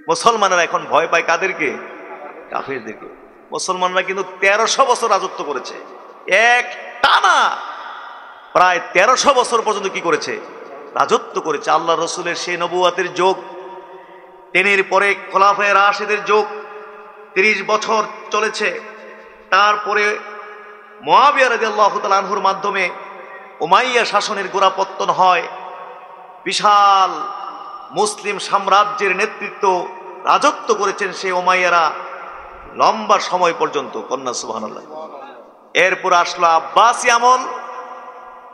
মুসলমানেরা এখন ভয় পায় কাদেরকে? কাফেরদেরকে। মুসলমানরা কিন্তু 1300 বছর রাজত্ব করেছে, এক টানা প্রায় 1300 বছর পর্যন্ত কি করেছে? রাজত্ব করেছে। আল্লাহ রসুলের সেই নবুয়াতের যুগ, তিনের পরে খোলাফায়ে রাশেদের যুগ 30 বছর চলেছে। তারপরে মুআবিয়া রাদিয়াল্লাহু তাআলা আনহুর মাধ্যমে উমাইয়া শাসনের গোড়াপত্তন হয়। বিশাল মুসলিম সাম্রাজ্যের নেতৃত্ব রাজত্ব করেছেন সেই উমাইয়ারা লম্বা সময় পর্যন্ত। কন্যা সুবহানাল্লাহ। এরপর আসলো আব্বাসী আমল,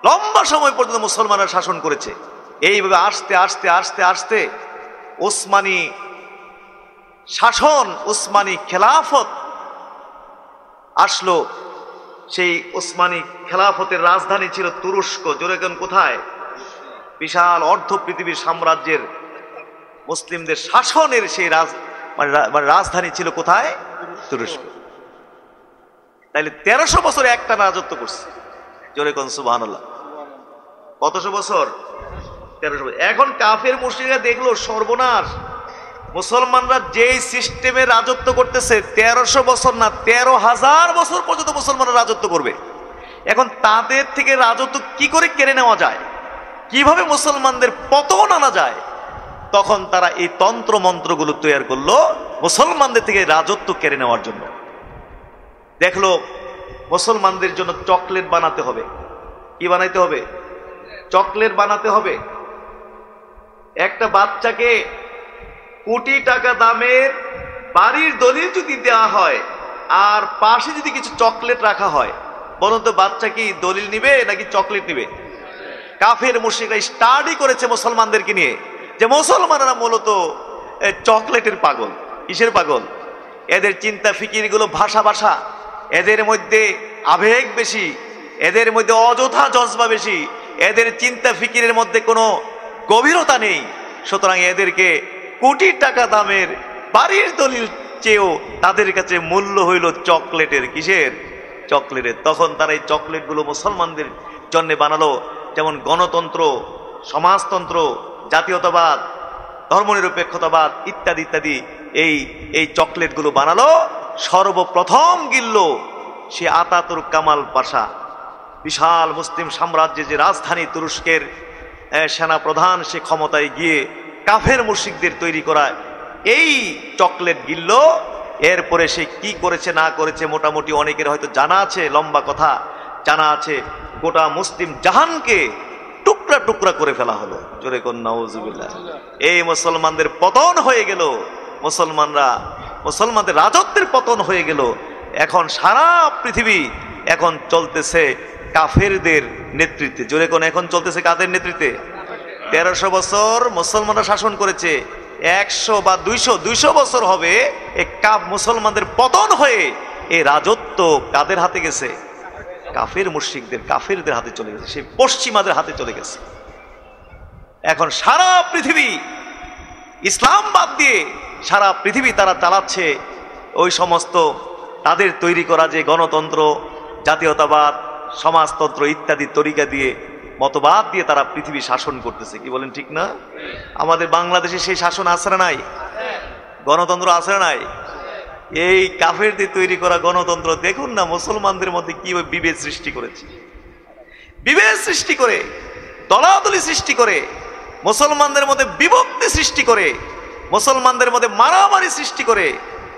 লম্বা সময় পর্যন্ত মুসলমানরা শাসন করেছে। এইভাবে আস্তে আস্তে আস্তে আস্তে উসমানী শাসন, উসমানী খেলাফত আসলো। সেই উসমানী খেলাফতের রাজধানী ছিল তুরস্ক। জোরে কোন কোথায়? বিশাল অর্ধ পৃথিবীর সাম্রাজ্যের মুসলিমদের শাসনের সেই রাজধানী ছিল কোথায়? তুরস্ক। তাইলে 1300 বছর একটা রাজত্ব করছে। জোরে কোন সুবহানাল্লাহ। কতশো বছর? 1300 বছর। এখন কাফের মুশরিকরা দেখলো সর্বনাশ, মুসলমানরা যেই সিস্টেমে রাজত্ব করতেছে 1300 বছর না 13,000 বছর পর্যন্ত মুসলমানরা রাজত্ব করবে। এখন তাদের থেকে রাজত্ব কি করে কেড়ে নেওয়া যায়, কিভাবে মুসলমানদের পতন আনা যায়, তখন তারা এই তন্ত্র মন্ত্রগুলো তৈরি করলো মুসলমানদের থেকে রাজত্ব কেড়ে নেওয়ার জন্য। দেখলো মুসলমানদের জন্য চকলেট বানাতে হবে। কি বানাইতে হবে? চকলেট বানাতে হবে। একটা বাচ্চাকে কোটি টাকা দামের বাড়ির দলিল যদি দেওয়া হয় আর পাশে যদি কিছু চকলেট রাখা হয়, বলুন তো বাচ্চা কি দলিল নিবে নাকি চকলেট নিবে? কাফের মুশরিকরা স্টাডি করেছে মুসলমানদেরকে নিয়ে যে মুসলমানরা মূলত চকলেটের পাগল। কিসের পাগল? এদের চিন্তা ফিকির গুলো ভাষা ভাষা, এদের মধ্যে আবেগ বেশি, এদের মধ্যে অযথা জজবা বেশি, এদের চিন্তা ফিকিরের মধ্যে কোনো গভীরতা নেই। সুতরাং এদেরকে কোটি টাকা দামের বাড়ির দলিল চেয়েও তাদের কাছে মূল্য হইল চকলেটের। কিসের? চকলেটের। তখন তারা এই চকলেটগুলো মুসলমানদের জন্য বানালো। যেমন গণতন্ত্র, সমাজতন্ত্র, জাতীয়তাবাদ, ধর্মনিরপেক্ষতাবাদ ইত্যাদি ইত্যাদি এই চকলেটগুলো বানালো। সর্বপ্রথম গিলল সে আতাতুর্ক কামাল পাশা। বিশাল মুসলিম সাম্রাজ্যের যে রাজধানী তুরস্কের সেনা প্রধান, সে ক্ষমতায় গিয়ে কাফের মুশরিকদের তৈরি করায় এই চকলেট গিলল। এরপরে সে কি করেছে না করেছে মোটামুটি অনেকের হয়তো জানা আছে, লম্বা কথা জানা আছে। গোটা মুসলিম জাহানকে টুকরা টুকরা করে ফেলা হলো। জোরে কোন নাউজুবিল্লাহ। এই মুসলমানদের পতন হয়ে গেল, মুসলমানদের রাজত্বের পতন হয়ে গেল। এখন সারা পৃথিবী এখন চলতেছে কাফেরদের নেতৃত্বে। জোরে কোন এখন চলতেছে কাদের নেতৃত্বে? 1300 বছর মুসলমানরা শাসন করেছে। 100 বা 200 বছর হবে এই মুসলমানদের পতন হয়ে এই রাজত্ব কাদের হাতে গেছে? কাফের মুশরিকদের, কাফেরদের হাতে চলে গেছে, সেই পশ্চিমাদের হাতে চলে গেছে। এখন সারা পৃথিবী ইসলাম বাদ দিয়ে সারা পৃথিবী তারা চালাচ্ছে ওই সমস্ত তাদের তৈরি করা যে গণতন্ত্র, জাতীয়তাবাদ, সমাজতন্ত্র ইত্যাদি তরিকা দিয়ে, মতবাদ দিয়ে তারা পৃথিবী শাসন করতেছে। কি বলেন ঠিক না? আমাদের বাংলাদেশে সেই শাসন আছে না নাই? গণতন্ত্র আছে না নাই? এই কাফেরদের তৈরি করা গণতন্ত্র দেখুন না মুসলমানদের মধ্যে কিভাবে বিভেদ সৃষ্টি করেছে। বিভেদ সৃষ্টি করে, দলাদলি সৃষ্টি করে, মুসলমানদের মধ্যে বিভক্তি সৃষ্টি করে, মুসলমানদের মধ্যে মারামারি সৃষ্টি করে,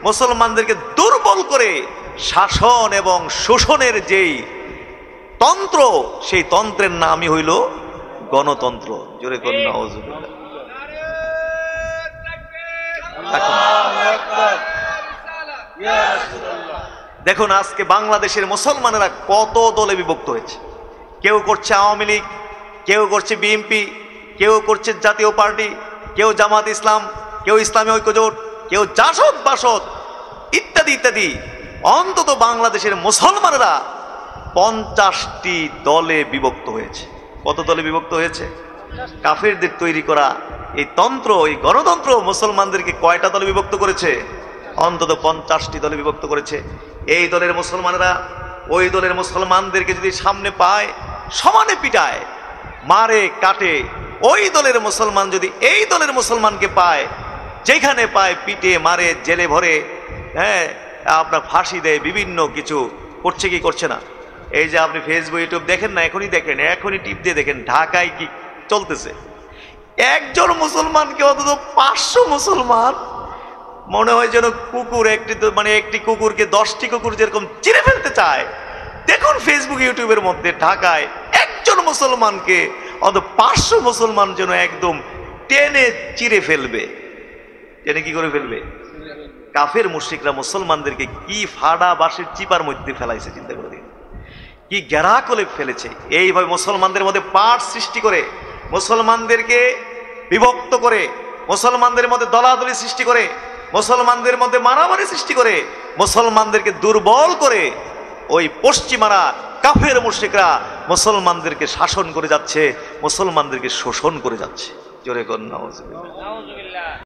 মুসলমানদেরকে দুর্বল করে শাসন এবং শোষণের যেই তন্ত্র, সেই তন্ত্রের নামই হইল গণতন্ত্র। জোরে কোন নাউজুবিল্লাহ। দেখুন আজকে বাংলাদেশের মুসলমানেরা কত দলে বিভক্ত হয়েছে। কেউ করছে আওয়ামী লীগ, কেউ করছে বিএনপি, কেউ করছে জাতীয় পার্টি, কেউ জামাত ইসলাম, কেউ ইসলামী ঐক্যজোট, কেউ জাসদ বাসদ ইত্যাদি ইত্যাদি। অন্তত বাংলাদেশের মুসলমানেরা 50টি দলে বিভক্ত হয়েছে। কত দলে বিভক্ত হয়েছে? কাফেরদের তৈরি করা এই তন্ত্র, এই গণতন্ত্র মুসলমানদেরকে কয়টা দলে বিভক্ত করেছে? অন্তত 50টি দলে বিভক্ত করেছে। এই দলের মুসলমানেরা ওই দলের মুসলমানদেরকে যদি সামনে পায় সমানে পিটায়, মারে, কাটে। ওই দলের মুসলমান যদি এই দলের মুসলমানকে পায় যেখানে পায় পিটে মারে, জেলে ভরে, হ্যাঁ আপনার ফাঁসি দেয়, বিভিন্ন কিছু করছে কি করছে না। এই যে আপনি ফেসবুক ইউটিউব দেখেন না, এখনই দেখেন, এখনই টিপ দিয়ে দেখেন ঢাকায় কি চলতেছে। একজন মুসলমানকে অন্তত 500 মুসলমান মনে হয় যেন কুকুর, একটি কুকুরকে 10টি কুকুর যেরকম চিরে ফেলতে চায়। দেখুন ফেসবুক ইউটিউবের মধ্যে ঢাকায় একজন মুসলমানকে অন্তত 500 মুসলমান যেন একদম টেনে চিরে ফেলবে। টেনে কি করে ফেলবে? কাফের মুশরিকরা মুসলমানদেরকে কি ফাড়া বাঁশের চিপার মধ্যে ফেলাইছে, চিন্তা করে দিন, কি গেরা করে ফেলেছে। এইভাবে মুসলমানদের মধ্যে পাঠ সৃষ্টি করে, মুসলমানদেরকে বিভক্ত করে, মুসলমানদের মধ্যে দলাদলি সৃষ্টি করে, মুসলমানদের মধ্যে মারামারি সৃষ্টি করে, মুসলমানদেরকে দুর্বল করে ওই পশ্চিমারা কাফের মুশরিকরা মুসলমানদেরকে শাসন করে যাচ্ছে, মুসলমানদেরকে শোষণ করে যাচ্ছে। জোরে কর নাউজুবিল্লাহ।